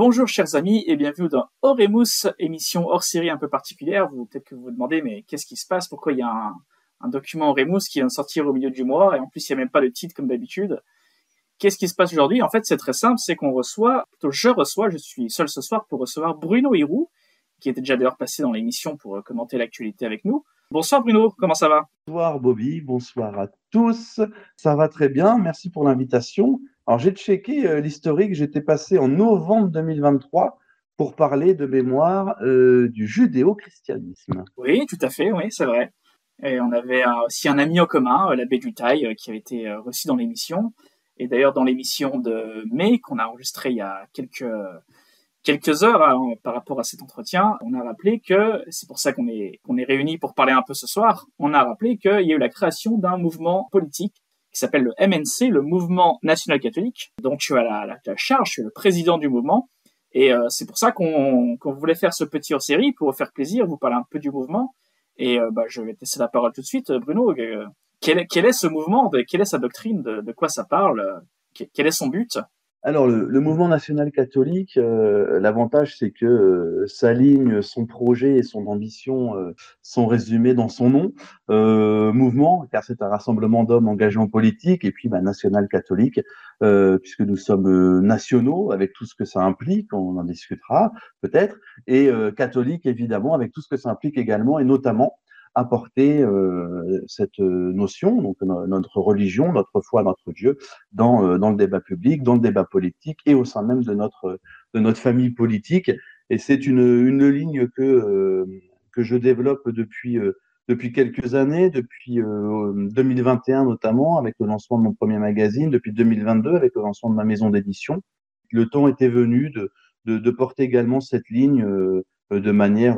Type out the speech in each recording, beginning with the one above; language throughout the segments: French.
Bonjour chers amis et bienvenue dans Oremus, émission hors série un peu particulière. Peut-être que vous vous demandez mais qu'est-ce qui se passe? Pourquoi il y a un document Oremus qui vient de sortir au milieu du mois et en plus il n'y a même pas de titre comme d'habitude? Qu'est-ce qui se passe aujourd'hui? En fait c'est très simple, c'est qu'on reçoit, plutôt je suis seul ce soir pour recevoir Bruno Hirou, qui était déjà d'ailleurs passé dans l'émission pour commenter l'actualité avec nous. Bonsoir Bruno, comment ça va? Bonsoir Bobby, bonsoir à tous. Ça va très bien, merci pour l'invitation. Alors j'ai checké l'historique, j'étais passé en novembre 2023 pour parler de mémoire du judéo-christianisme. Oui, tout à fait, oui, c'est vrai. Et on avait aussi un ami en commun, l'abbé Dutail, qui avait été reçu dans l'émission. Et d'ailleurs, dans l'émission de mai, qu'on a enregistrée il y a quelques heures par rapport à cet entretien, on a rappelé que, c'est pour ça qu'on est réunis pour parler un peu ce soir, on a rappelé qu'il y a eu la création d'un mouvement politique qui s'appelle le MNC, le Mouvement National Catholique, dont tu as la charge, tu es le président du mouvement. Et c'est pour ça qu'on voulait faire ce petit hors-série, pour vous faire plaisir, vous parler un peu du mouvement. Et je vais te laisser la parole tout de suite, Bruno. Quel est ce mouvement, quelle est sa doctrine, de quoi ça parle, quel est son but? Alors le mouvement national catholique, l'avantage c'est que sa ligne, son projet et son ambition sont résumés dans son nom. Mouvement, car c'est un rassemblement d'hommes engagés en politique, et puis national catholique, puisque nous sommes nationaux, avec tout ce que ça implique, on en discutera peut-être, et catholique évidemment, avec tout ce que ça implique également, et notamment apporter cette notion, donc notre religion, notre foi, notre Dieu, dans le débat public, dans le débat politique et au sein même de notre famille politique. Et c'est une ligne que je développe depuis quelques années, depuis 2021 notamment, avec le lancement de mon premier magazine, depuis 2022 avec le lancement de ma maison d'édition. Le temps était venu de porter également cette ligne de manière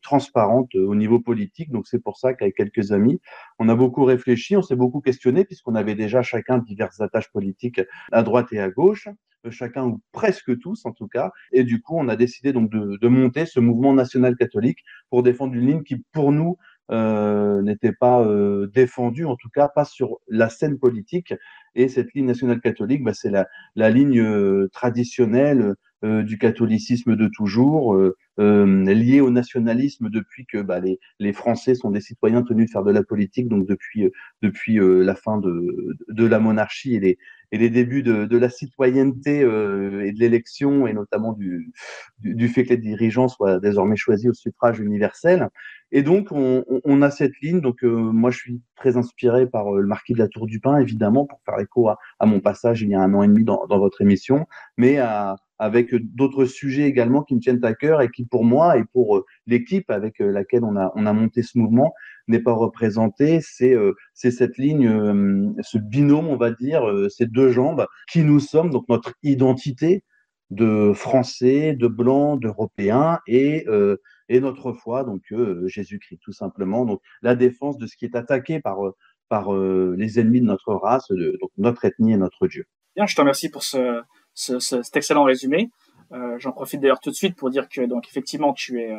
transparente au niveau politique. Donc c'est pour ça qu'avec quelques amis, on a beaucoup réfléchi, on s'est beaucoup questionné, puisqu'on avait déjà chacun diverses attaches politiques à droite et à gauche, chacun ou presque tous en tout cas. Et du coup, on a décidé donc de monter ce mouvement national catholique pour défendre une ligne qui, pour nous, n'était pas défendue, en tout cas pas sur la scène politique. Et cette ligne nationale catholique, c'est la ligne traditionnelle du catholicisme de toujours, liée au nationalisme depuis que les Français sont des citoyens tenus de faire de la politique, donc depuis la fin de la monarchie et les débuts de la citoyenneté et de l'élection, et notamment du fait que les dirigeants soient désormais choisis au suffrage universel. Et donc, on a cette ligne. Donc, moi, je suis très inspiré par le Marquis de la Tour du Pin, évidemment, pour faire écho à mon passage il y a 1 an et demi dans votre émission, mais avec d'autres sujets également qui me tiennent à cœur et qui, pour moi et pour l'équipe avec laquelle on a monté ce mouvement, n'est pas représenté. C'est cette ligne, ce binôme, on va dire, ces deux jambes qui nous sommes, donc notre identité de Français, de Blancs, d'Européens, et notre foi, donc Jésus-Christ, tout simplement. Donc la défense de ce qui est attaqué par les ennemis de notre race, donc notre ethnie et notre Dieu. Bien, je te remercie pour cet excellent résumé. J'en profite d'ailleurs tout de suite pour dire que, donc, effectivement, tu es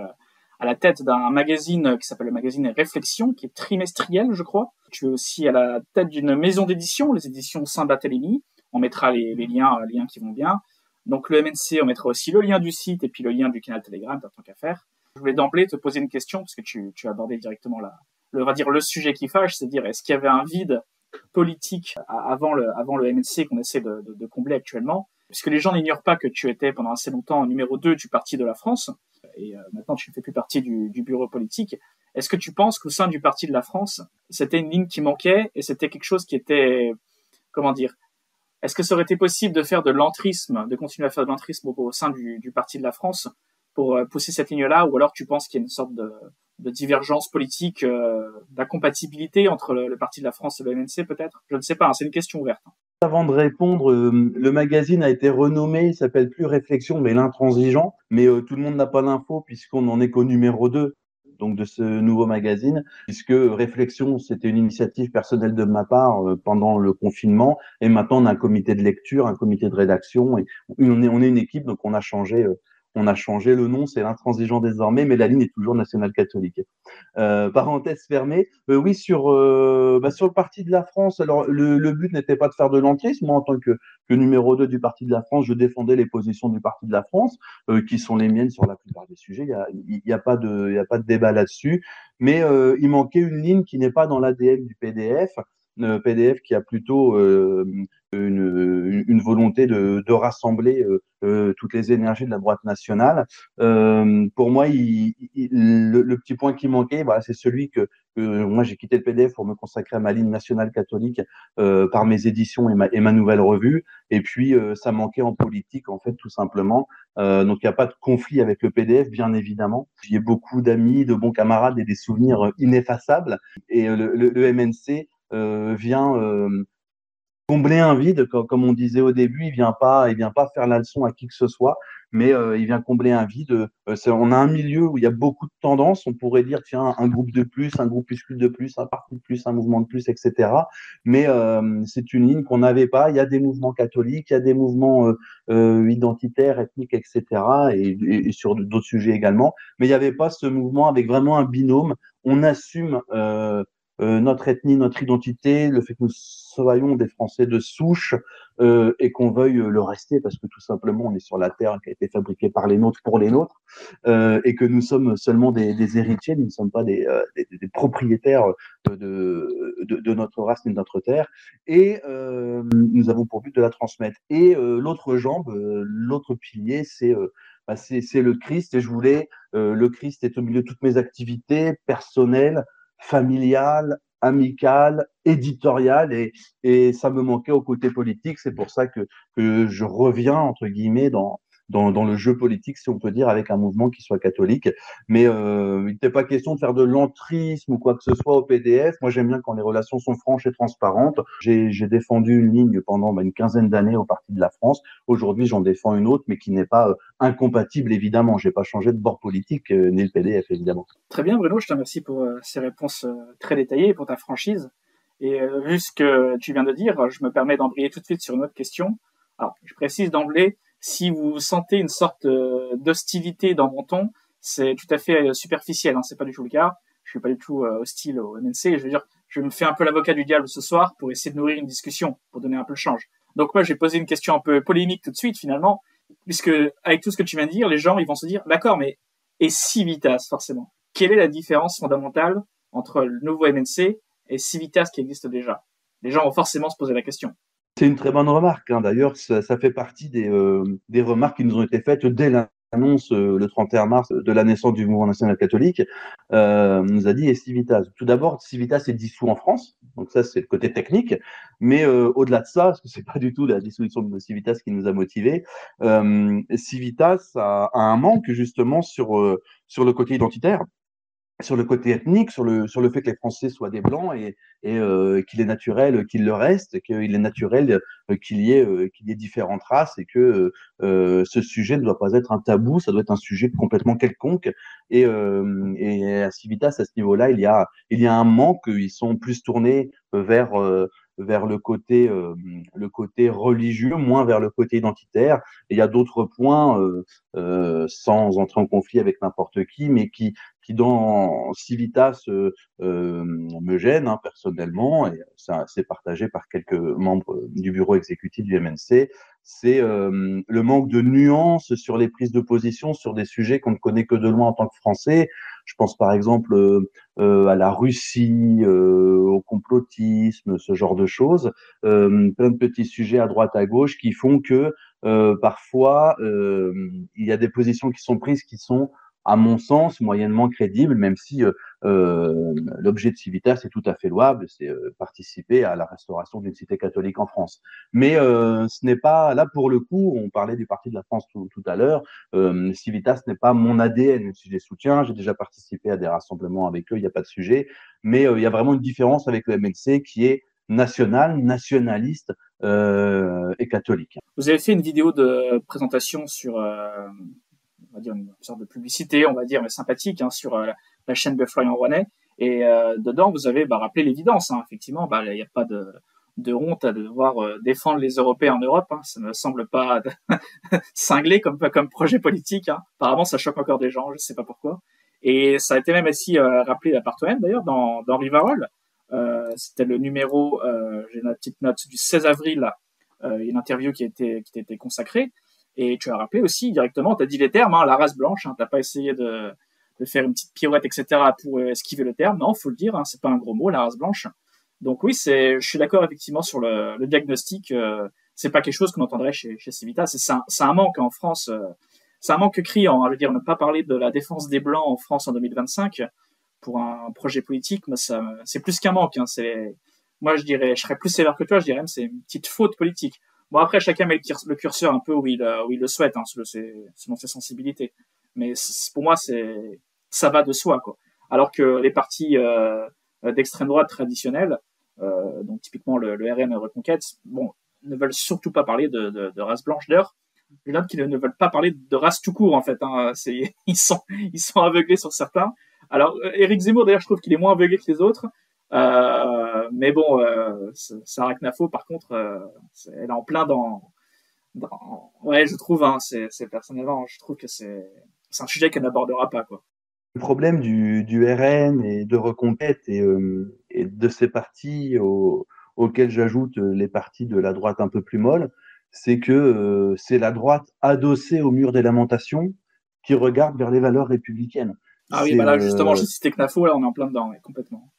à la tête d'un magazine qui s'appelle le magazine Réflexions, qui est trimestriel, je crois. Tu es aussi à la tête d'une maison d'édition, les éditions Saint-Barthélemy. On mettra les liens qui vont bien. Donc, le MNC, on mettra aussi le lien du site et puis le lien du canal Telegram, tant qu'à faire. Je voulais d'emblée te poser une question, parce que tu as abordé directement on va dire le sujet qui fâche, c'est-à-dire est-ce qu'il y avait un vide politique avant le MNC qu'on essaie de combler actuellement, puisque les gens n'ignorent pas que tu étais pendant assez longtemps numéro 2 du Parti de la France, et maintenant tu ne fais plus partie du bureau politique. Est-ce que tu penses qu'au sein du Parti de la France, c'était une ligne qui manquait, et c'était quelque chose qui était, comment dire, est-ce que ça aurait été possible de faire de l'entrisme, de continuer à faire de l'entrisme au sein du Parti de la France pour pousser cette ligne-là, ou alors tu penses qu'il y a une sorte de divergence politique, d'incompatibilité entre le Parti de la France et le MNC peut-être? Je ne sais pas, hein, c'est une question ouverte. Avant de répondre, le magazine a été renommé, il s'appelle plus Réflexion, mais l'Intransigeant. Mais tout le monde n'a pas l'info, puisqu'on n'en est qu'au numéro 2 donc de ce nouveau magazine, puisque Réflexion, c'était une initiative personnelle de ma part pendant le confinement, et maintenant on a un comité de lecture, un comité de rédaction, et on est une équipe, donc on a changé On a changé le nom, c'est l'Intransigeant désormais, mais la ligne est toujours nationale-catholique. Parenthèse fermée. Oui, sur le Parti de la France, alors le but n'était pas de faire de l'entrisme. Moi, en tant que numéro 2 du Parti de la France, je défendais les positions du Parti de la France, qui sont les miennes sur la plupart des sujets. Il y a pas de débat là-dessus. Mais il manquait une ligne qui n'est pas dans l'ADN du PDF. PDF qui a plutôt une volonté de rassembler toutes les énergies de la droite nationale. Pour moi, le petit point qui manquait, voilà, c'est celui que moi j'ai quitté le PDF pour me consacrer à ma ligne nationale catholique par mes éditions et ma nouvelle revue. Et puis ça manquait en politique en fait tout simplement. Donc il n'y a pas de conflit avec le PDF, bien évidemment. J'y ai beaucoup d'amis, de bons camarades et des souvenirs ineffaçables. Et le MNC vient combler un vide, comme on disait au début, il vient pas faire la leçon à qui que ce soit, mais il vient combler un vide. On a un milieu où il y a beaucoup de tendances. On pourrait dire, tiens, un groupe de plus, un groupuscule de plus, un parti de plus, un mouvement de plus, etc. Mais c'est une ligne qu'on n'avait pas. Il y a des mouvements catholiques, il y a des mouvements identitaires, ethniques, etc. Et sur d'autres sujets également. Mais il n'y avait pas ce mouvement avec vraiment un binôme. On assume notre ethnie, notre identité, le fait que nous soyons des Français de souche et qu'on veuille le rester parce que tout simplement on est sur la terre qui a été fabriquée par les nôtres pour les nôtres et que nous sommes seulement des héritiers, nous ne sommes pas des propriétaires de notre race ni de notre terre et nous avons pour but de la transmettre. Et l'autre jambe, l'autre pilier, c'est le Christ et je voulais, le Christ est au milieu de toutes mes activités personnelles, familiale, amicale, éditoriale, et ça me manquait au côté politique. C'est pour ça que je reviens, entre guillemets, dans le jeu politique, si on peut dire, avec un mouvement qui soit catholique. Mais il n'était pas question de faire de l'entrisme ou quoi que ce soit au PDF. Moi, j'aime bien quand les relations sont franches et transparentes. J'ai défendu une ligne pendant une quinzaine d'années au Parti de la France. Aujourd'hui, j'en défends une autre, mais qui n'est pas incompatible, évidemment. Je n'ai pas changé de bord politique, ni le PDF, évidemment. Très bien, Bruno, je te remercie pour ces réponses très détaillées et pour ta franchise. Et vu ce que tu viens de dire, je me permets d'embrayer tout de suite sur une autre question. Alors, je précise d'emblée, si vous sentez une sorte d'hostilité dans mon ton, c'est tout à fait superficiel, hein, c'est pas du tout le cas. Je suis pas du tout hostile au MNC. Je veux dire, je me fais un peu l'avocat du diable ce soir pour essayer de nourrir une discussion, pour donner un peu le change. Donc moi, j'ai posé une question un peu polémique tout de suite, finalement, puisque avec tout ce que tu viens de dire, les gens, ils vont se dire, d'accord, mais et Civitas, forcément. Quelle est la différence fondamentale entre le nouveau MNC et Civitas qui existe déjà? Les gens vont forcément se poser la question. C'est une très bonne remarque, hein. D'ailleurs, ça fait partie des remarques qui nous ont été faites dès l'annonce le 31 mars de la naissance du mouvement national catholique. Nous a dit et Civitas. Tout d'abord, Civitas est dissous en France, donc ça c'est le côté technique. Mais au-delà de ça, parce que c'est pas du tout la dissolution de Civitas qui nous a motivés, Civitas a un manque justement sur le côté identitaire, sur le côté ethnique, sur le fait que les Français soient des blancs et qu'il est naturel qu'il le reste, qu'il est naturel qu'il y ait différentes races et que ce sujet ne doit pas être un tabou, ça doit être un sujet complètement quelconque. Et à Civitas, à ce niveau-là, il y a un manque, ils sont plus tournés vers le côté religieux, moins vers le côté identitaire. Et il y a d'autres points, sans entrer en conflit avec n'importe qui, mais qui dans Civitas me gêne hein, personnellement, et ça c'est partagé par quelques membres du bureau exécutif du MNC, c'est le manque de nuances sur les prises de position sur des sujets qu'on ne connaît que de loin en tant que Français. Je pense par exemple à la Russie, au complotisme, ce genre de choses. Plein de petits sujets à droite, à gauche qui font que parfois il y a des positions qui sont prises qui sont à mon sens, moyennement crédible, même si l'objet de Civitas est tout à fait louable, c'est participer à la restauration d'une cité catholique en France. Mais ce n'est pas, là pour le coup, on parlait du Parti de la France tout à l'heure, Civitas n'est pas mon ADN, si je les soutiens, j'ai déjà participé à des rassemblements avec eux, il n'y a pas de sujet, mais il y a vraiment une différence avec le MNC qui est national, nationaliste et catholique. Vous avez fait une vidéo de présentation sur on va dire une sorte de publicité, on va dire, mais sympathique, hein, sur la chaîne de Florian Rouanet. Et dedans, vous avez rappelé l'évidence. Hein, effectivement, il n'y a pas de honte à devoir défendre les Européens en Europe. Hein. Ça me semble pas cinglé comme projet politique. Hein. Apparemment, ça choque encore des gens, je sais pas pourquoi. Et ça a été même aussi rappelé par toi-même d'ailleurs dans Rivarol. C'était le numéro, j'ai une petite note du 16 avril, une interview qui t'a été consacrée. Et tu as rappelé aussi directement, tu as dit les termes, hein, la race blanche, hein, t'as pas essayé de faire une petite pirouette, etc. pour esquiver le terme. Non, faut le dire, hein, c'est pas un gros mot, la race blanche. Donc oui, je suis d'accord effectivement sur le diagnostic. C'est pas quelque chose qu'on entendrait chez Civitas. C'est un manque en France. C'est un manque criant. Hein, je veux dire, ne pas parler de la défense des blancs en France en 2025 pour un projet politique, mais c'est plus qu'un manque. Hein, moi, je serais plus sévère que toi. Je dirais même c'est une petite faute politique. Bon, après, chacun met le curseur un peu où il le souhaite, hein, selon ses sensibilités. Mais pour moi, ça va de soi, quoi. Alors que les partis d'extrême droite traditionnels, donc typiquement le RN Reconquête, bon, ne veulent surtout pas parler de race blanche. D'ailleurs, je note qu'ils ne veulent pas parler de race tout court, en fait. Hein. Ils sont aveuglés sur certains. Alors, Éric Zemmour, d'ailleurs, je trouve qu'il est moins aveuglé que les autres. Mais bon, Sarah Knafo, par contre, elle est en plein ouais, je trouve, hein, personnellement, je trouve que c'est un sujet qu'elle n'abordera pas, quoi. Le problème du RN et de Reconquête et de ces partis auxquels j'ajoute les partis de la droite un peu plus molle, c'est que c'est la droite adossée au mur des lamentations qui regarde vers les valeurs républicaines. Ah oui, bah là, justement, j'ai cité Knafo, là, on est en plein dedans, ouais, complètement.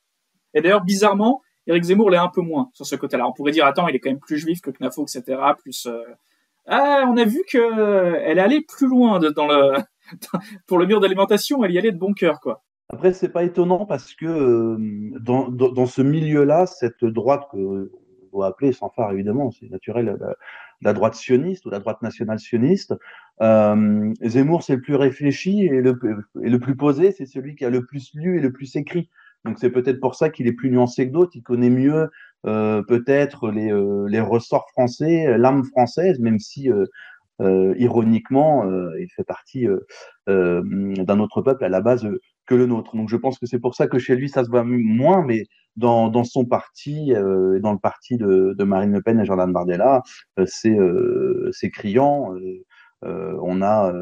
Et d'ailleurs, bizarrement, Éric Zemmour l'est un peu moins sur ce côté-là. On pourrait dire, attends, il est quand même plus juif que Knafo, etc. Plus, on a vu que elle est allée plus loin pour le mur d'alimentation, elle y allait de bon cœur, quoi. Après, c'est pas étonnant parce que dans ce milieu-là, cette droite que on doit appeler sans phare évidemment, c'est naturel, la droite sioniste ou la droite nationale sioniste, Zemmour c'est le plus réfléchi et le plus posé, c'est celui qui a le plus lu et le plus écrit. Donc c'est peut-être pour ça qu'il est plus nuancé que d'autres, il connaît mieux peut-être les ressorts français, l'âme française, même si ironiquement, il fait partie d'un autre peuple à la base que le nôtre. Donc je pense que c'est pour ça que chez lui, ça se voit moins, mais dans son parti, dans le parti de Marine Le Pen et Jordan Bardella, c'est criant. On a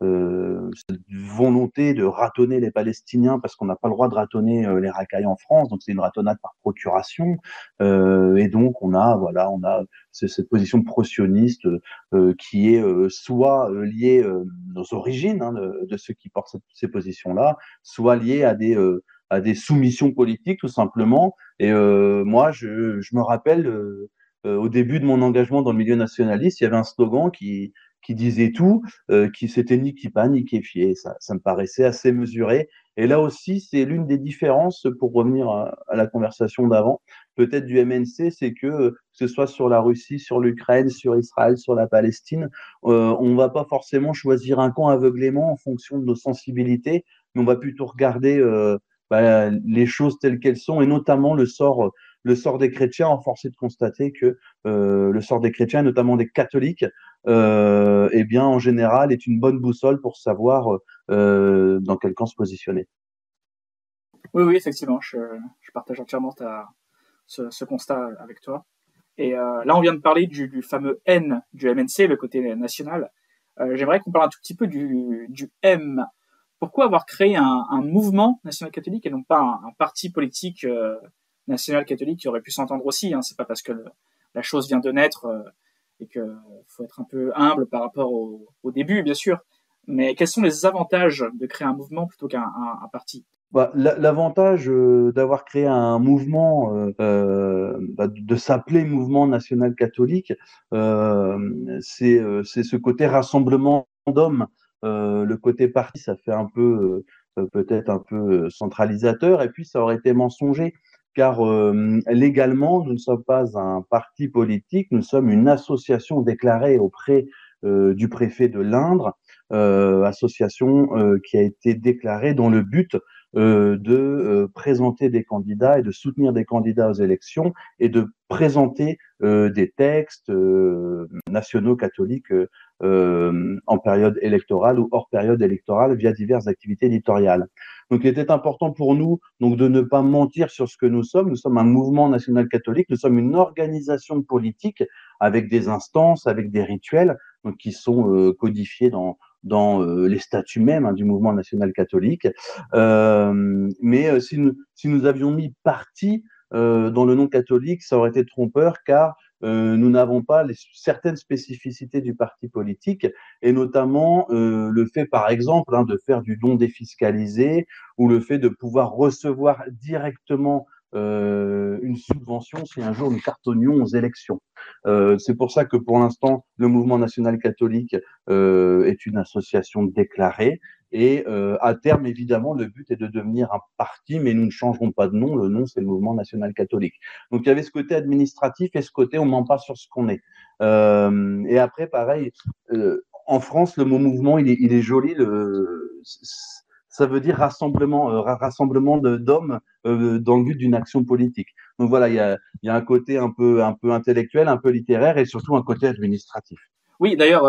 cette volonté de ratonner les Palestiniens parce qu'on n'a pas le droit de ratonner les racailles en France, donc c'est une ratonnade par procuration. Et donc on a cette position pro-sioniste qui est soit liée aux origines hein, de ceux qui portent ces positions-là, soit liée à des soumissions politiques tout simplement. Et moi, je me rappelle au début de mon engagement dans le milieu nationaliste, il y avait un slogan qui disait tout, qui c'était ni Kippa ni Kéfier. Ça me paraissait assez mesuré. Et là aussi, c'est l'une des différences, pour revenir à la conversation d'avant, peut-être du MNC, c'est que ce soit sur la Russie, sur l'Ukraine, sur Israël, sur la Palestine, on ne va pas forcément choisir un camp aveuglément en fonction de nos sensibilités, mais on va plutôt regarder les choses telles qu'elles sont, et notamment le sort des chrétiens. En force est de constater que le sort des chrétiens, notamment des catholiques, eh bien, en général, est une bonne boussole pour savoir dans quel camp se positionner. Oui, effectivement, je partage entièrement ce constat avec toi. Et là, on vient de parler du fameux N du MNC, le côté national. J'aimerais qu'on parle un tout petit peu du M. Pourquoi avoir créé un mouvement national catholique et non pas un parti politique national catholique qui aurait pu s'entendre aussi, hein. C'est pas parce que la chose vient de naître et que faut être un peu humble par rapport au début, bien sûr. Mais quels sont les avantages de créer un mouvement plutôt qu'un parti? L'avantage d'avoir créé un mouvement, de s'appeler Mouvement national catholique, c'est ce côté rassemblement d'hommes. Le côté parti, ça fait un peu, peut-être un peu centralisateur, et puis ça aurait été mensonger, car légalement, nous ne sommes pas un parti politique, nous sommes une association déclarée auprès du préfet de l'Indre, association qui a été déclarée dans le but de présenter des candidats et de soutenir des candidats aux élections et de présenter des textes nationaux catholiques en période électorale ou hors période électorale via diverses activités éditoriales. Donc, il était important pour nous donc de ne pas mentir sur ce que nous sommes. Nous sommes un mouvement national catholique, nous sommes une organisation politique avec des instances, avec des rituels donc, qui sont codifiés dans les statuts même du mouvement national catholique. Mais si nous avions mis parti dans le nom catholique, ça aurait été trompeur car nous n'avons pas certaines spécificités du parti politique et notamment le fait, par exemple, de faire du don défiscalisé ou le fait de pouvoir recevoir directement une subvention si un jour nous cartonnions aux élections. C'est pour ça que pour l'instant, le mouvement national catholique est une association déclarée et à terme, évidemment, le but est de devenir un parti, mais nous ne changerons pas de nom. Le nom, c'est le mouvement national catholique. Donc, il y avait ce côté administratif et ce côté on ne ment pas sur ce qu'on est. Et après, pareil, en France, le mot mouvement, il est joli. Ça veut dire rassemblement d'hommes dans le but d'une action politique. Donc voilà, il y a un côté un peu intellectuel, un peu littéraire et surtout un côté administratif. Oui, d'ailleurs,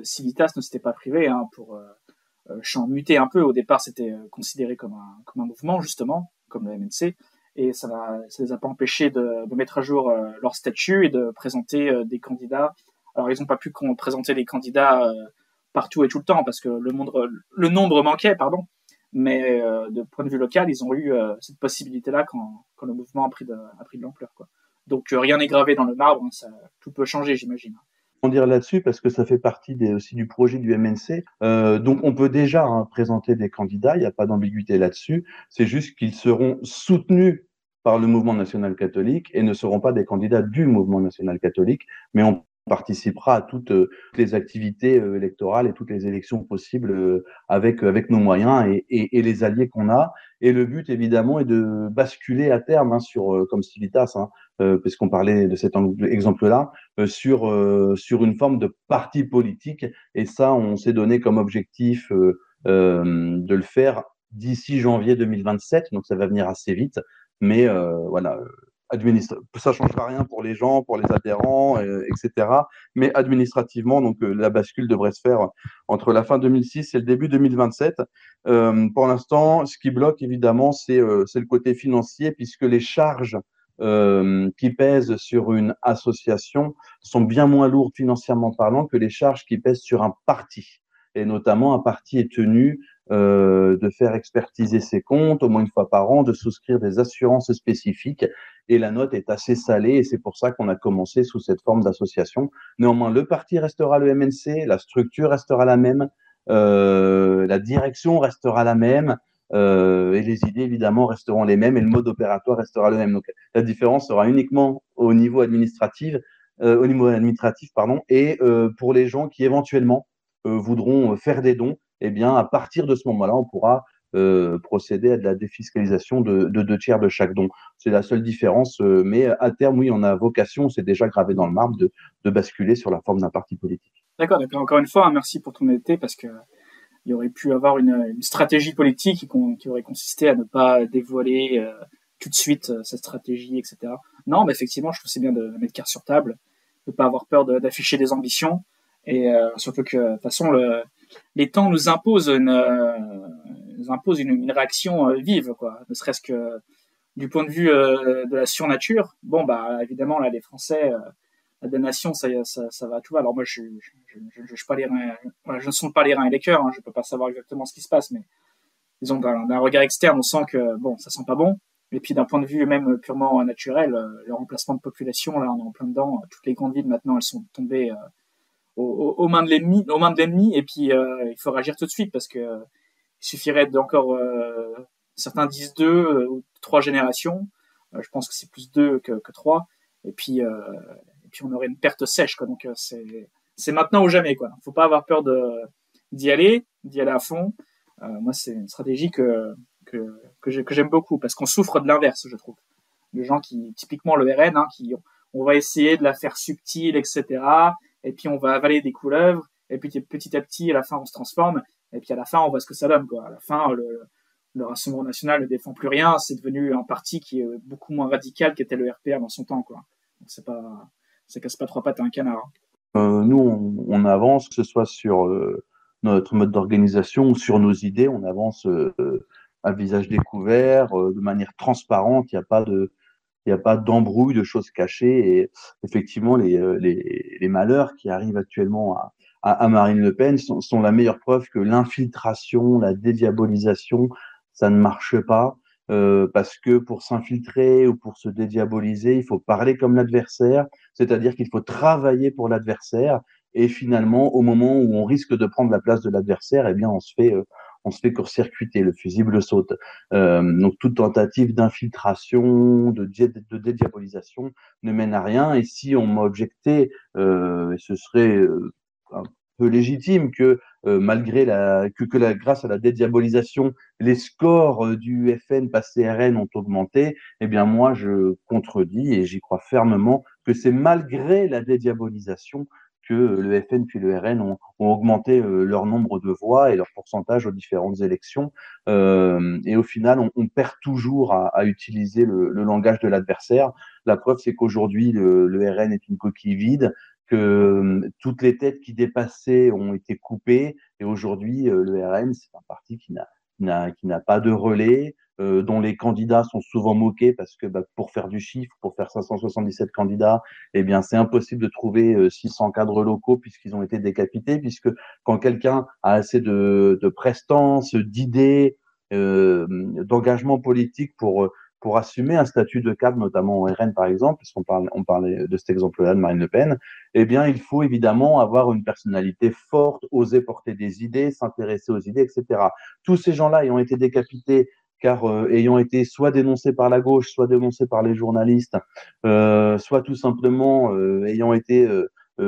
Civitas ne s'était pas privé pour muter un peu. Au départ, c'était considéré comme un mouvement, justement, comme le MNC. Et ça les a pas empêchés de mettre à jour leur statut et de présenter des candidats. Alors, ils n'ont pas pu présenter des candidats partout et tout le temps parce que le nombre manquait, pardon. Mais de point de vue local, ils ont eu cette possibilité-là quand le mouvement a pris de l'ampleur, quoi. Donc, rien n'est gravé dans le marbre. Hein, tout peut changer, j'imagine. Dire là-dessus parce que ça fait partie aussi du projet du MNC. Donc on peut déjà présenter des candidats, il n'y a pas d'ambiguïté là-dessus. C'est juste qu'ils seront soutenus par le mouvement national catholique et ne seront pas des candidats du mouvement national catholique, mais on participera à toutes les activités électorales et toutes les élections possibles avec nos moyens et les alliés qu'on a. Et le but, évidemment, est de basculer à terme comme Civitas, puisqu'on parlait de cet exemple-là, sur une forme de parti politique. Et ça, on s'est donné comme objectif de le faire d'ici janvier 2027. Donc, ça va venir assez vite. Mais voilà, ça ne changera rien pour les gens, pour les adhérents, etc. Mais administrativement, donc la bascule devrait se faire entre la fin 2006 et le début 2027. Pour l'instant, ce qui bloque, évidemment, c'est le côté financier, puisque les charges qui pèsent sur une association sont bien moins lourdes financièrement parlant que les charges qui pèsent sur un parti. Et notamment, un parti est tenu de faire expertiser ses comptes au moins une fois par an, de souscrire des assurances spécifiques. Et la note est assez salée et c'est pour ça qu'on a commencé sous cette forme d'association. Néanmoins, le parti restera le MNC, la structure restera la même, la direction restera la même. Et les idées, évidemment, resteront les mêmes et le mode opératoire restera le même. Donc, la différence sera uniquement au niveau administratif, pardon, et pour les gens qui éventuellement voudront faire des dons, eh bien, à partir de ce moment-là, on pourra procéder à de la défiscalisation de 2 tiers de chaque don. C'est la seule différence, mais à terme, oui, on a vocation, c'est déjà gravé dans le marbre, de basculer sur la forme d'un parti politique. D'accord. Encore une fois, merci pour ton honnêteté parce que il y aurait pu avoir une stratégie politique qui aurait consisté à ne pas dévoiler tout de suite cette stratégie, etc. Non, mais effectivement, je trouve que c'est bien de mettre carte sur table, de pas avoir peur d'afficher des ambitions, et surtout que de toute façon les temps nous imposent une réaction vive, quoi. Ne serait-ce que du point de vue de la surnature. Bon, bah évidemment là, les Français. La damnation, ça va, tout va. Alors moi, je pas les reins, voilà, je ne sonde pas les reins et les cœurs, je peux pas savoir exactement ce qui se passe, mais disons d'un regard externe, on sent que bon, ça sent pas bon. Et puis d'un point de vue même purement naturel, le remplacement de population, là, on est en plein dedans. Toutes les grandes villes maintenant, elles sont tombées aux mains de l'ennemi, et puis il faut réagir tout de suite parce que il suffirait d'encore certains disent 2 ou 3 générations. Je pense que c'est plus 2 que 3. Et puis on aurait une perte sèche, quoi. Donc c'est maintenant ou jamais, quoi. Faut pas avoir peur d'y aller à fond. Moi, c'est une stratégie que j'aime beaucoup parce qu'on souffre de l'inverse, je trouve. Les gens qui, typiquement le RN, qui on va essayer de la faire subtile, etc. Et puis on va avaler des couleuvres. Et puis petit à petit, à la fin, on se transforme. Et puis à la fin, on voit ce que ça donne, quoi. À la fin, le Rassemblement national ne défend plus rien. C'est devenu un parti qui est beaucoup moins radical qu'était le RPR dans son temps, quoi. Donc ça casse pas 3 pattes à un canard. Nous, on avance, que ce soit sur notre mode d'organisation ou sur nos idées, on avance à visage découvert, de manière transparente. Il n'y a pas d'embrouille, de choses cachées. Et effectivement, les malheurs qui arrivent actuellement à Marine Le Pen sont la meilleure preuve que l'infiltration, la dédiabolisation, ça ne marche pas. Parce que pour s'infiltrer ou pour se dédiaboliser, il faut parler comme l'adversaire, c'est-à-dire qu'il faut travailler pour l'adversaire. Et finalement, au moment où on risque de prendre la place de l'adversaire, eh bien, on se fait court-circuiter, le fusible saute. Donc toute tentative d'infiltration, de dédiabolisation ne mène à rien. Et si on m'a objecté, et ce serait un peu légitime que grâce à la dédiabolisation, les scores du FN passé RN ont augmenté, eh bien moi je contredis et j'y crois fermement que c'est malgré la dédiabolisation que le FN puis le RN ont augmenté leur nombre de voix et leur pourcentage aux différentes élections. Et au final, on perd toujours à utiliser le langage de l'adversaire. La preuve, c'est qu'aujourd'hui, le RN est une coquille vide, que toutes les têtes qui dépassaient ont été coupées. Et aujourd'hui, le RN, c'est un parti qui n'a pas de relais, dont les candidats sont souvent moqués parce que pour faire du chiffre, pour faire 577 candidats, eh bien, c'est impossible de trouver 600 cadres locaux puisqu'ils ont été décapités, puisque quand quelqu'un a assez de prestance, d'idées, d'engagement politique pour assumer un statut de cadre, notamment au RN par exemple, puisqu'on on parlait de cet exemple-là de Marine Le Pen, eh bien, il faut évidemment avoir une personnalité forte, oser porter des idées, s'intéresser aux idées, etc. Tous ces gens-là ayant été décapités, car ayant été soit dénoncés par la gauche, soit dénoncés par les journalistes, soit tout simplement ayant été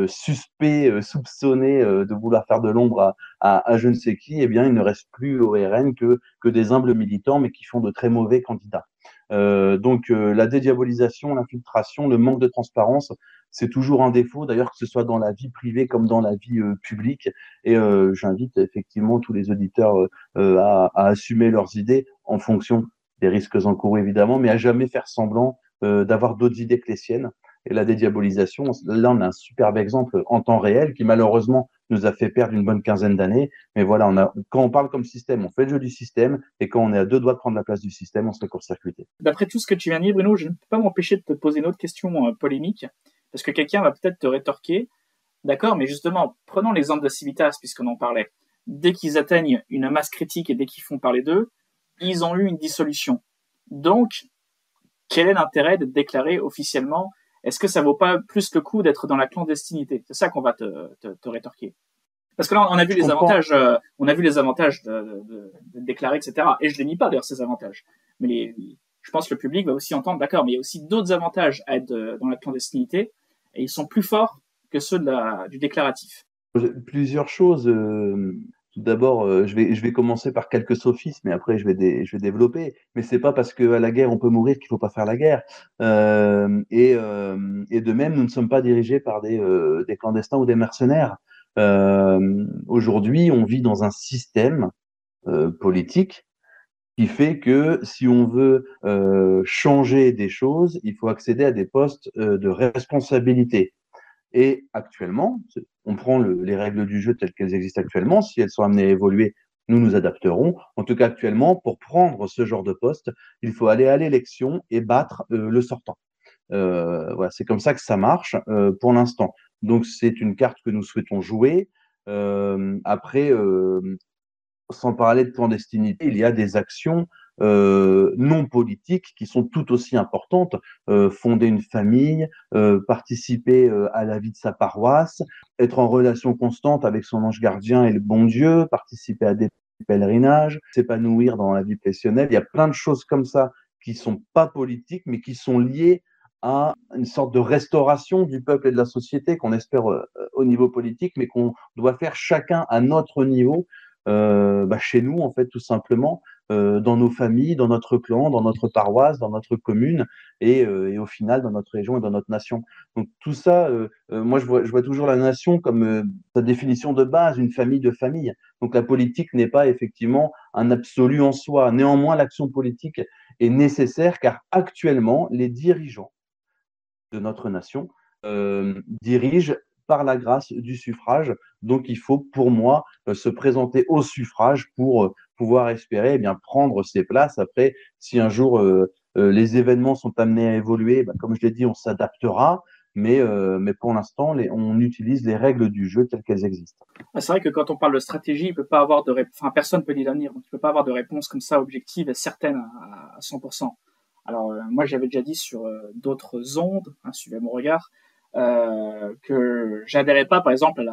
suspects, soupçonnés de vouloir faire de l'ombre à je ne sais qui, eh bien, il ne reste plus au RN que des humbles militants, mais qui font de très mauvais candidats. Donc, la dédiabolisation, l'infiltration, le manque de transparence, c'est toujours un défaut, d'ailleurs, que ce soit dans la vie privée comme dans la vie publique. Et j'invite effectivement tous les auditeurs à assumer leurs idées en fonction des risques encourus, évidemment, mais à jamais faire semblant d'avoir d'autres idées que les siennes. Et la dédiabolisation, là, on a un superbe exemple en temps réel qui, malheureusement, nous a fait perdre une bonne quinzaine d'années. Mais voilà, quand on parle comme système, on fait le jeu du système. Et quand on est à deux doigts de prendre la place du système, on se fait court-circuiter. D'après tout ce que tu viens de dire, Bruno, je ne peux pas m'empêcher de te poser une autre question polémique, parce que quelqu'un va peut-être te rétorquer. D'accord, mais justement, prenons l'exemple de Civitas, puisqu'on en parlait. Dès qu'ils atteignent une masse critique et dès qu'ils font parler d'eux, ils ont eu une dissolution. Donc, quel est l'intérêt de déclarer officiellement? Est-ce que ça vaut pas plus le coup d'être dans la clandestinité? C'est ça qu'on va te rétorquer. Parce que là, on a vu les avantages, de déclarer, etc. Et je les nie pas d'ailleurs ces avantages. Mais je pense que le public va aussi entendre, d'accord, mais il y a aussi d'autres avantages à être dans la clandestinité, et ils sont plus forts que ceux du déclaratif. Plusieurs choses. Tout d'abord, je vais commencer par quelques sophismes, mais après je vais développer. Mais c'est pas parce qu'à la guerre on peut mourir qu'il faut pas faire la guerre. Et de même, nous ne sommes pas dirigés par des clandestins ou des mercenaires. Aujourd'hui, on vit dans un système politique qui fait que si on veut changer des choses, il faut accéder à des postes de responsabilité. Et actuellement, on prend les règles du jeu telles qu'elles existent actuellement. Si elles sont amenées à évoluer, nous nous adapterons. En tout cas, actuellement, pour prendre ce genre de poste, il faut aller à l'élection et battre le sortant. Voilà, c'est comme ça que ça marche pour l'instant. Donc, c'est une carte que nous souhaitons jouer. Après, sans parler de clandestinité, il y a des actions non politiques qui sont tout aussi importantes. Fonder une famille, participer à la vie de sa paroisse, être en relation constante avec son ange gardien et le bon Dieu, participer à des pèlerinages, s'épanouir dans la vie professionnelle. Il y a plein de choses comme ça qui sont pas politiques, mais qui sont liées à une sorte de restauration du peuple et de la société qu'on espère au niveau politique, mais qu'on doit faire chacun à notre niveau chez nous, en fait, tout simplement, dans nos familles, dans notre clan, dans notre paroisse, dans notre commune et au final dans notre région et dans notre nation. Donc tout ça, moi je vois toujours la nation comme sa définition de base, une famille de familles. Donc la politique n'est pas effectivement un absolu en soi. Néanmoins, l'action politique est nécessaire car actuellement, les dirigeants de notre nation dirigent par la grâce du suffrage. Donc, il faut, pour moi, se présenter au suffrage pour pouvoir espérer bien prendre ses places. Après, si un jour les événements sont amenés à évoluer, comme je l'ai dit, on s'adaptera. Mais pour l'instant, on utilise les règles du jeu telles qu'elles existent. C'est vrai que quand on parle de stratégie, il peut pas avoir enfin, personne peut lire l'avenir, donc il peut pas avoir de réponse comme ça objective et certaine à 100%. Alors moi j'avais déjà dit sur d'autres ondes, hein, suivez mon regard, que j'adhérais pas par exemple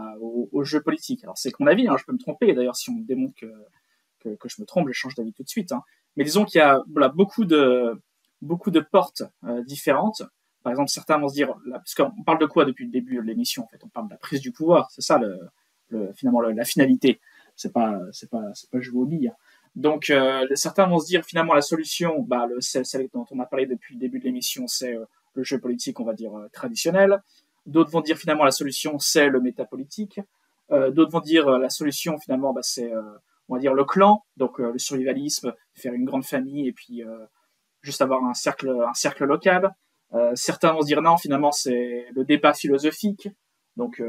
au jeu politique. Alors c'est mon avis, hein, je peux me tromper. D'ailleurs si on me démontre que je me trompe, je change d'avis tout de suite. Hein. Mais disons qu'il y a voilà, beaucoup de portes différentes. Par exemple, certains vont se dire, parce qu'on parle de quoi depuis le début de l'émission en fait, on parle de la prise du pouvoir, c'est ça finalement la finalité. C'est pas jouer aux billes. Donc certains vont se dire finalement la solution, celle dont on a parlé depuis le début de l'émission, c'est le jeu politique, on va dire traditionnel. D'autres vont dire finalement la solution, c'est le métapolitique. D'autres vont dire la solution finalement, c'est on va dire le clan, donc le survivalisme, faire une grande famille et puis juste avoir un cercle local. Certains vont se dire non, finalement c'est le débat philosophique. Donc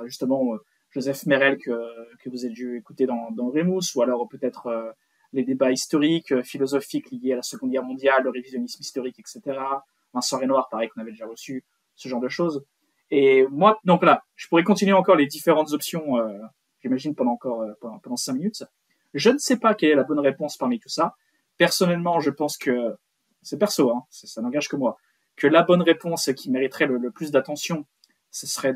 justement Joseph Merel que vous avez dû écouter dans Remus, ou alors peut-être les débats historiques, philosophiques liés à la Seconde Guerre mondiale, le révisionnisme historique, etc. Vincent Renoir, pareil, qu'on avait déjà reçu, ce genre de choses. Et moi, donc là, je pourrais continuer encore les différentes options, j'imagine, pendant 5 minutes. Je ne sais pas quelle est la bonne réponse parmi tout ça. Personnellement, je pense que, c'est perso, hein, ça n'engage que moi, que la bonne réponse qui mériterait le plus d'attention, ce serait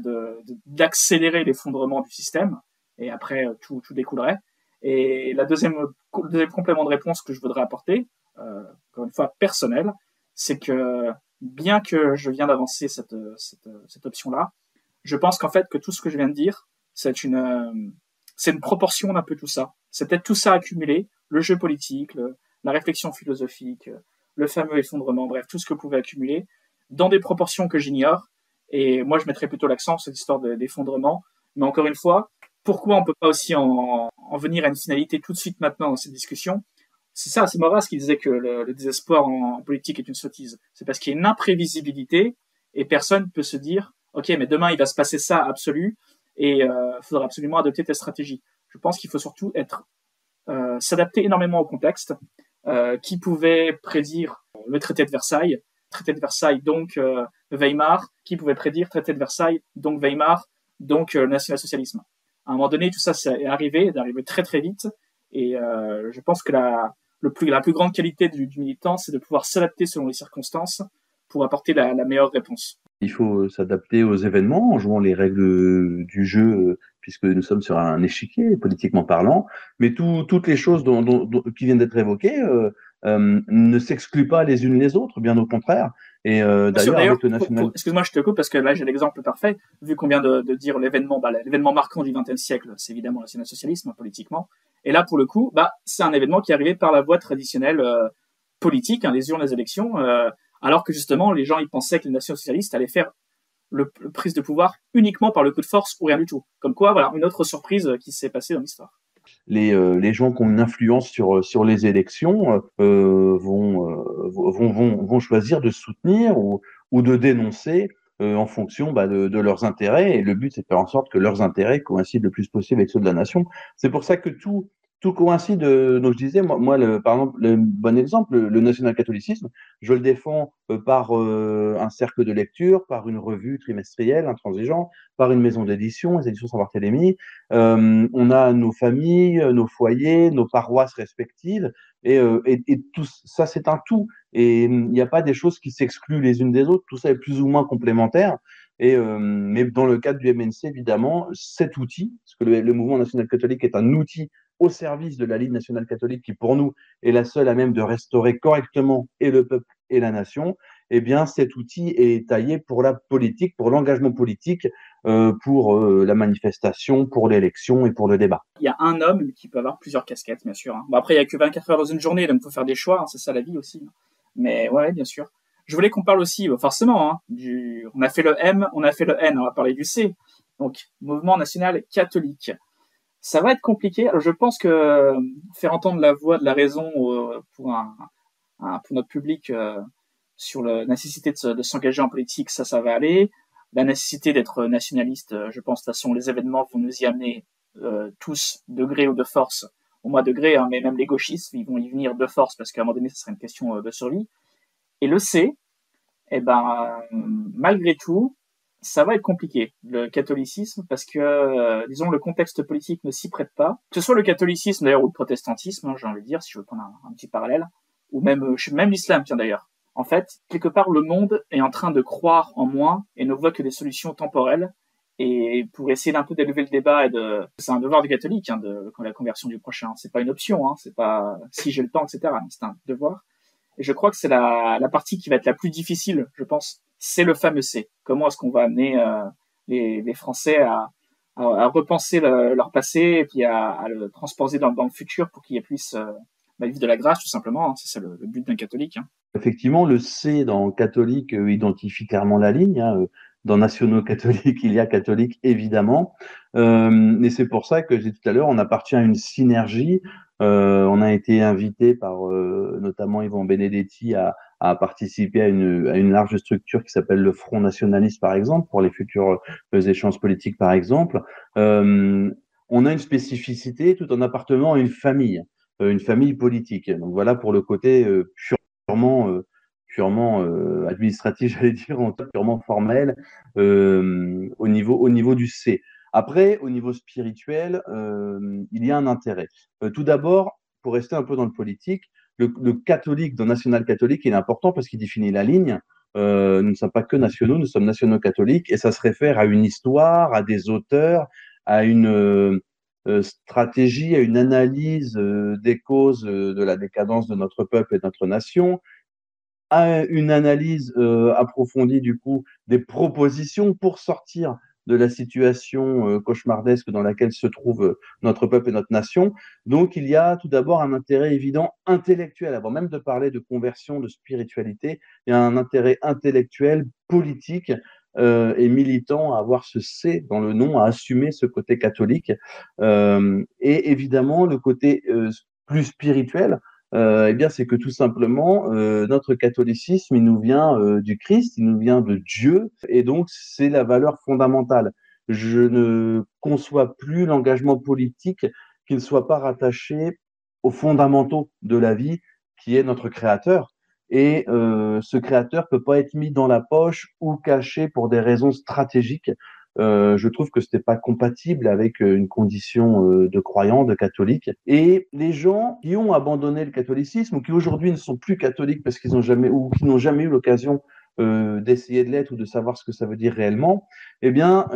d'accélérer l'effondrement du système, et après tout découlerait. Et le deuxième complément de réponse que je voudrais apporter, encore une fois personnel, c'est que bien que je viens d'avancer cette option-là, je pense qu'en fait que tout ce que je viens de dire, c'est une proportion d'un peu tout ça. C'est peut-être tout ça accumulé, le jeu politique, la réflexion philosophique, le fameux effondrement, bref, tout ce que vous pouvez accumuler, dans des proportions que j'ignore. Et moi, je mettrais plutôt l'accent sur cette histoire d'effondrement. Mais encore une fois, pourquoi on peut pas aussi en venir à une finalité tout de suite maintenant dans cette discussion? C'est ça, c'est Maurras qui disait que le désespoir en politique est une sottise. C'est parce qu'il y a une imprévisibilité et personne peut se dire, ok, mais demain il va se passer ça absolu et il faudra absolument adopter telle stratégie. Je pense qu'il faut surtout s'adapter énormément au contexte. Qui pouvait prédire le traité de Versailles, donc Weimar, qui pouvait prédire traité de Versailles, donc Weimar, donc le national-socialisme. À un moment donné, tout ça est arrivé très très vite, et je pense que la plus grande qualité du militant, c'est de pouvoir s'adapter selon les circonstances pour apporter la meilleure réponse. Il faut s'adapter aux événements en jouant les règles du jeu, puisque nous sommes sur un échiquier, politiquement parlant. Mais toutes les choses qui viennent d'être évoquées ne s'excluent pas les unes les autres, bien au contraire. Et d'ailleurs, avec le national... Excuse-moi, je te coupe parce que là, j'ai l'exemple parfait. Vu qu'on vient de dire l'événement marquant du XXe siècle, c'est évidemment le national-socialisme, politiquement. Et là, pour le coup, c'est un événement qui est arrivé par la voie traditionnelle politique, les urnes, les élections, alors que justement, les gens ils pensaient que les nationaux-socialistes allaient faire le prise de pouvoir uniquement par le coup de force ou rien du tout. Comme quoi, voilà, une autre surprise qui s'est passée dans l'histoire. Les gens qui ont une influence sur les élections vont choisir de soutenir ou de dénoncer en fonction de leurs intérêts. Et le but, c'est de faire en sorte que leurs intérêts coïncident le plus possible avec ceux de la nation. C'est pour ça que tout coïncide. Donc je disais, moi par exemple, le bon exemple, le national-catholicisme, je le défends par un cercle de lecture, par une revue trimestrielle, Intransigeant, par une maison d'édition, les éditions Saint-Barthélemy. On a nos familles, nos foyers, nos paroisses respectives, et tout ça, c'est un tout. Et il n'y a pas des choses qui s'excluent les unes des autres, tout ça est plus ou moins complémentaire. Mais dans le cadre du MNC, évidemment, cet outil, parce que le mouvement national catholique est un outil au service de la Ligue nationale catholique qui, pour nous, est la seule à même de restaurer correctement et le peuple et la nation, eh bien, cet outil est taillé pour la politique, pour l'engagement politique, pour la manifestation, pour l'élection et pour le débat. Il y a un homme qui peut avoir plusieurs casquettes, bien sûr. Hein. Après, il n'y a que 24 heures dans une journée, donc il faut faire des choix, c'est ça la vie aussi. Mais ouais, bien sûr. Je voulais qu'on parle aussi, forcément, on a fait le M, on a fait le N, on va parler du C. Donc, mouvement national catholique. Ça va être compliqué. Alors, je pense que faire entendre la voix de la raison pour notre public sur la nécessité de s'engager en politique, ça va aller. la nécessité d'être nationaliste. Je pense de toute façon les événements vont nous y amener tous, de gré ou de force. Au moins de gré, hein, mais même les gauchistes, ils vont y venir de force parce qu'à un moment donné, ce sera une question de survie. Et le C, eh ben, malgré tout, ça va être compliqué, le catholicisme, parce que, disons, le contexte politique ne s'y prête pas. Que ce soit le catholicisme, d'ailleurs, ou le protestantisme, hein, j'ai envie de dire, si je veux prendre un petit parallèle, ou même l'islam, tiens, d'ailleurs. En fait, quelque part, le monde est en train de croire en moi et ne voit que des solutions temporelles. Et pour essayer d'un peu d'élever le débat c'est un devoir du catholique, hein, la conversion du prochain. C'est pas une option, hein, c'est pas si j'ai le temps, etc. C'est un devoir. Et je crois que c'est la partie qui va être la plus difficile, je pense. C'est le fameux C. Comment est-ce qu'on va amener les Français à repenser leur passé et puis à le transposer dans le futur pour qu'ils puissent vivre de la grâce, tout simplement. Hein. C'est ça le but d'un catholique. Hein. Effectivement, le C dans catholique identifie clairement la ligne. Hein. Dans nationaux catholiques, il y a catholique, évidemment. Et c'est pour ça que j'ai dit tout à l'heure, on appartient à une synergie. On a été invité par notamment Yvan Benedetti à participer à une large structure qui s'appelle le Front Nationaliste, par exemple, pour les futurs échanges politiques, par exemple. On a une spécificité tout en appartenant à une famille politique. Donc voilà pour le côté purement administratif, j'allais dire, en tout cas purement formel, au niveau du C. Après, au niveau spirituel, il y a un intérêt. Tout d'abord, pour rester un peu dans le politique, le catholique, dans national catholique, il est important parce qu'il définit la ligne. Nous ne sommes pas que nationaux, nous sommes nationaux catholiques, et ça se réfère à une histoire, à des auteurs, à une stratégie, à une analyse des causes de la décadence de notre peuple et de notre nation, à une analyse approfondie du coup des propositions pour sortir de la situation cauchemardesque dans laquelle se trouve notre peuple et notre nation. Donc il y a tout d'abord un intérêt évident intellectuel, avant même de parler de conversion, de spiritualité, il y a un intérêt intellectuel, politique et militant à avoir ce C dans le nom, à assumer ce côté catholique. Et évidemment le côté plus spirituel, eh bien, c'est que tout simplement, notre catholicisme, il nous vient du Christ, il nous vient de Dieu, et donc c'est la valeur fondamentale. Je ne conçois plus l'engagement politique qui ne soit pas rattaché aux fondamentaux de la vie, qui est notre Créateur. Et ce Créateur peut pas être mis dans la poche ou caché pour des raisons stratégiques. Je trouve que c'était pas compatible avec une condition de croyant, de catholique. Et les gens qui ont abandonné le catholicisme ou qui aujourd'hui ne sont plus catholiques parce qu'ils ont jamais ou qui n'ont jamais eu l'occasion d'essayer de l'être ou de savoir ce que ça veut dire réellement, eh bien,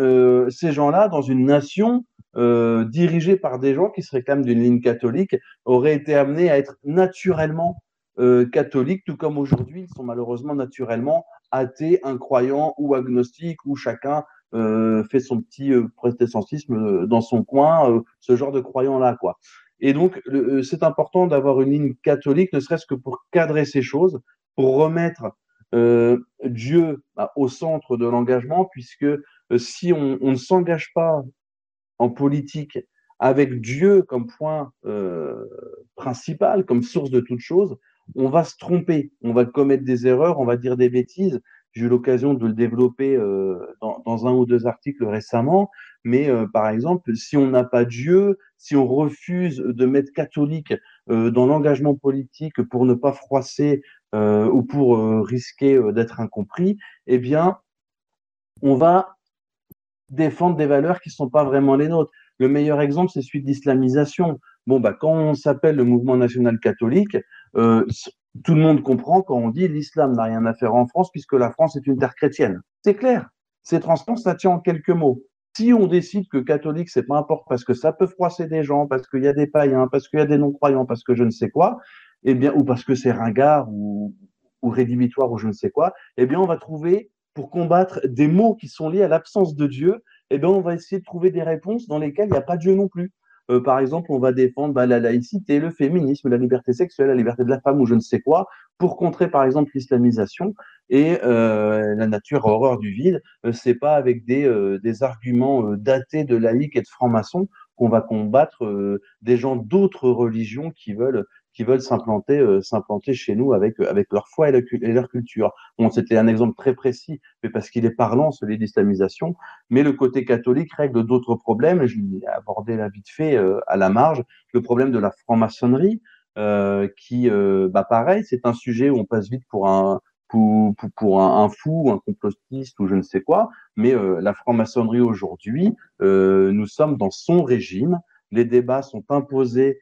ces gens-là, dans une nation dirigée par des gens qui se réclament d'une ligne catholique, auraient été amenés à être naturellement catholiques, tout comme aujourd'hui, ils sont malheureusement naturellement athées, incroyants ou agnostiques, ou chacun fait son petit protestantisme dans son coin, ce genre de croyants-là, quoi. Et donc, c'est important d'avoir une ligne catholique, ne serait-ce que pour cadrer ces choses, pour remettre Dieu au centre de l'engagement, puisque si on ne s'engage pas en politique avec Dieu comme point principal, comme source de toute chose, on va se tromper, on va commettre des erreurs, on va dire des bêtises. J'ai eu l'occasion de le développer dans un ou deux articles récemment, mais par exemple, si on n'a pas Dieu, si on refuse de mettre catholique dans l'engagement politique pour ne pas froisser ou pour risquer d'être incompris, eh bien, on va défendre des valeurs qui ne sont pas vraiment les nôtres. Le meilleur exemple, c'est celui de l'islamisation. Bon, bah, quand on s'appelle le mouvement national catholique, tout le monde comprend quand on dit l'islam n'a rien à faire en France puisque la France est une terre chrétienne. C'est clair, c'est transparent, ça tient en quelques mots. Si on décide que catholique, c'est pas important parce que ça peut froisser des gens, parce qu'il y a des païens, parce qu'il y a des non-croyants, parce que je ne sais quoi, eh bien, ou parce que c'est ringard ou rédhibitoire ou je ne sais quoi, eh bien, on va trouver pour combattre des maux qui sont liés à l'absence de Dieu, eh bien, on va essayer de trouver des réponses dans lesquelles il n'y a pas Dieu non plus. Par exemple, on va défendre la laïcité, le féminisme, la liberté sexuelle, la liberté de la femme ou je ne sais quoi, pour contrer par exemple l'islamisation et la nature a horreur du vide. C'est pas avec des arguments datés de laïcs et de francs-maçons qu'on va combattre des gens d'autres religions qui qui veulent s'implanter chez nous avec leur foi et leur culture. Bon, c'était un exemple très précis, mais parce qu'il est parlant, celui d'islamisation. Mais le côté catholique règle d'autres problèmes. Je l'ai abordé là vite fait à la marge. Le problème de la franc-maçonnerie, pareil, c'est un sujet où on passe vite pour un fou, un complotiste ou je ne sais quoi. Mais la franc-maçonnerie aujourd'hui, nous sommes dans son régime. Les débats sont imposés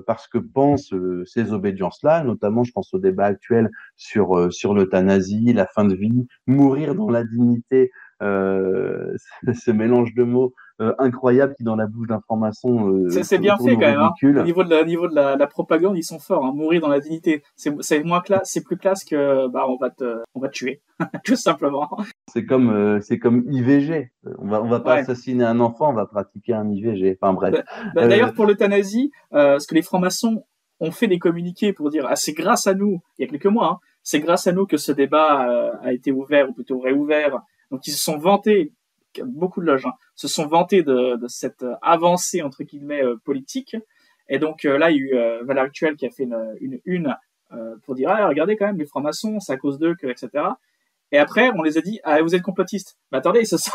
parce que pensent ces obédiences-là, notamment je pense au débat actuel sur l'euthanasie, la fin de vie, mourir dans la dignité, ce mélange de mots incroyable qui dans la bouche d'un franc-maçon C'est bien tourne fait au quand même, hein. Au ridicule. niveau de la propagande, ils sont forts, hein. Mourir dans la dignité, c'est moins classe, c'est plus classe que on va te tuer, tout simplement. C'est comme IVG. On va pas Ouais. assassiner un enfant, on va pratiquer un IVG. Enfin bref. D'ailleurs, pour l'euthanasie, ce que les francs-maçons ont fait des communiqués pour dire, ah, c'est grâce à nous, il y a quelques mois, hein, c'est grâce à nous que ce débat a été ouvert, ou plutôt réouvert. Donc, ils se sont vantés, beaucoup de loges, hein, se sont vantés de cette avancée, entre guillemets, politique. Et donc, là, il y a eu Valeurs Actuelles qui a fait une pour dire, ah, regardez quand même, les francs-maçons, c'est à cause d'eux que, etc. Et après, on les a dit, ah, vous êtes complotistes. Mais attendez, ce sont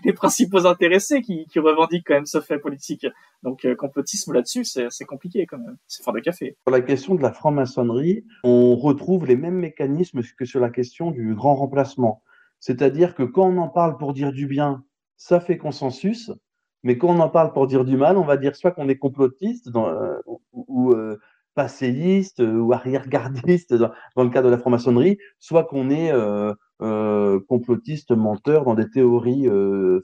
les principaux intéressés qui revendiquent quand même ce fait politique. Donc, complotisme là-dessus, c'est compliqué quand même. C'est fort de café. Sur la question de la franc-maçonnerie, on retrouve les mêmes mécanismes que sur la question du grand remplacement. C'est-à-dire que quand on en parle pour dire du bien, ça fait consensus, mais quand on en parle pour dire du mal, on va dire soit qu'on est complotiste ou passéiste ou arrière-gardiste dans le cas de la franc-maçonnerie, soit qu'on est complotiste, menteur dans des théories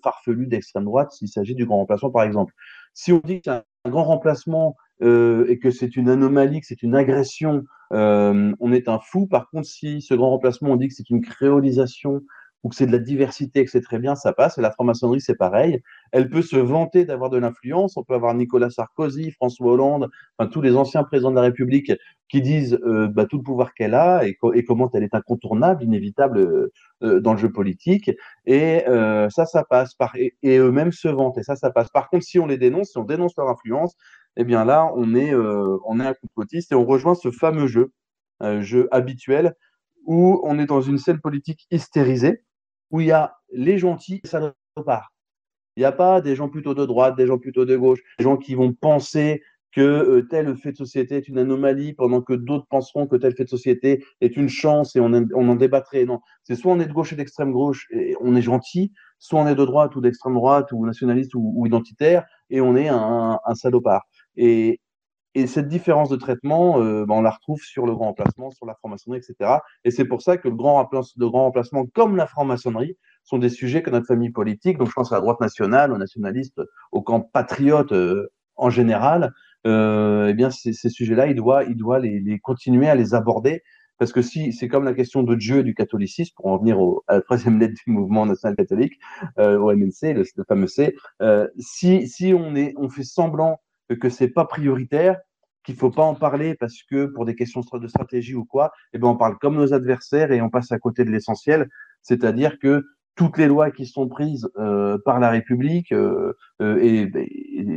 farfelues d'extrême droite s'il s'agit du grand remplacement, par exemple. Si on dit que c'est un grand remplacement et que c'est une anomalie, que c'est une agression, on est un fou. Par contre, si ce grand remplacement, on dit que c'est une créolisation ou que c'est de la diversité et que c'est très bien, ça passe. Et la franc-maçonnerie, c'est pareil. Elle peut se vanter d'avoir de l'influence. On peut avoir Nicolas Sarkozy, François Hollande, enfin, tous les anciens présidents de la République qui disent tout le pouvoir qu'elle a et comment elle est incontournable, inévitable dans le jeu politique. Et ça passe. Et eux-mêmes se vantent. Et ça passe. Par contre, si on les dénonce, si on dénonce leur influence, eh bien là, on est un complotiste et on rejoint ce fameux jeu habituel où on est dans une scène politique hystérisée, où il y a les gentils et les salopards. Il n'y a pas des gens plutôt de droite, des gens plutôt de gauche, des gens qui vont penser que tel fait de société est une anomalie, pendant que d'autres penseront que tel fait de société est une chance et on en débattrait. Non, c'est soit on est de gauche et d'extrême gauche et on est gentil, soit on est de droite ou d'extrême droite ou nationaliste ou identitaire et on est un salopard. Et, et cette différence de traitement, on la retrouve sur le grand remplacement, sur la franc-maçonnerie, etc. Et c'est pour ça que le grand remplacement, comme la franc-maçonnerie, sont des sujets que notre famille politique, donc je pense à la droite nationale, aux nationalistes, aux camps patriotes en général, eh bien ces sujets-là, il doit les continuer à les aborder. Parce que si c'est comme la question de Dieu et du catholicisme, pour en venir à la troisième lettre du mouvement national catholique, au MNC, le fameux C, si on fait semblant que c'est pas prioritaire, qu'il faut pas en parler parce que pour des questions de stratégie ou quoi, eh ben on parle comme nos adversaires et on passe à côté de l'essentiel, c'est-à-dire que toutes les lois qui sont prises par la République et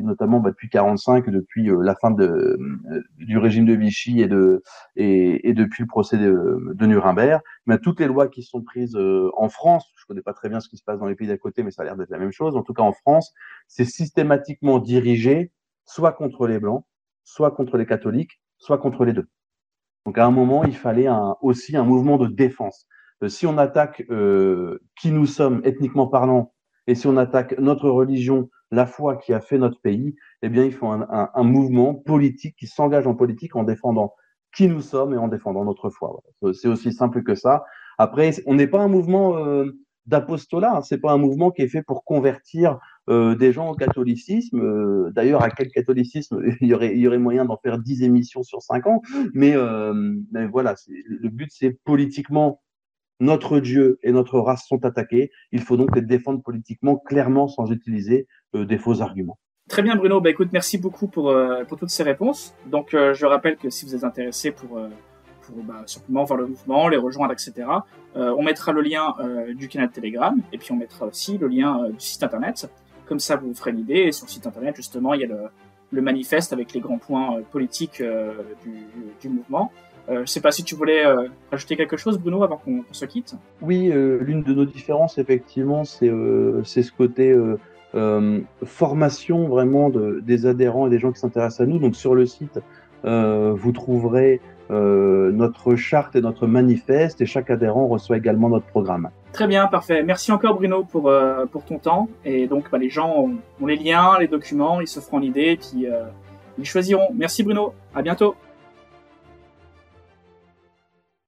notamment depuis 45, depuis la fin du régime de Vichy et depuis le procès de Nuremberg, mais toutes les lois qui sont prises en France, je connais pas très bien ce qui se passe dans les pays d'à côté, mais ça a l'air d'être la même chose. En tout cas en France, c'est systématiquement dirigé soit contre les blancs, soit contre les catholiques, soit contre les deux. Donc à un moment, il fallait aussi un mouvement de défense. Si on attaque qui nous sommes ethniquement parlant, et si on attaque notre religion, la foi qui a fait notre pays, eh bien il faut un mouvement politique qui s'engage en politique en défendant qui nous sommes et en défendant notre foi. Voilà. C'est aussi simple que ça. Après, on n'est pas un mouvement d'apostolat, hein. C'est pas un mouvement qui est fait pour convertir des gens au catholicisme. D'ailleurs, à quel catholicisme il y aurait moyen d'en faire 10 émissions sur 5 ans. Mais voilà, le but, c'est politiquement, notre Dieu et notre race sont attaqués. Il faut donc les défendre politiquement, clairement, sans utiliser des faux arguments. Très bien, Bruno. Bah, écoute, merci beaucoup pour toutes ces réponses. Donc, je rappelle que si vous êtes intéressé pour simplement voir le mouvement, les rejoindre, etc., on mettra le lien du canal Telegram et puis on mettra aussi le lien du site internet. Comme ça, vous vous ferez l'idée. Et sur le site internet, justement, il y a le manifeste avec les grands points politiques du mouvement. Je ne sais pas si tu voulais rajouter quelque chose, Bruno, avant qu'on se quitte. Oui, l'une de nos différences, effectivement, c'est ce côté formation vraiment des adhérents et des gens qui s'intéressent à nous. Donc sur le site, vous trouverez notre charte et notre manifeste, et chaque adhérent reçoit également notre programme. Très bien, parfait. Merci encore, Bruno, pour ton temps. Et donc, les gens ont les liens, les documents, ils se feront l'idée, et puis ils choisiront. Merci, Bruno. À bientôt.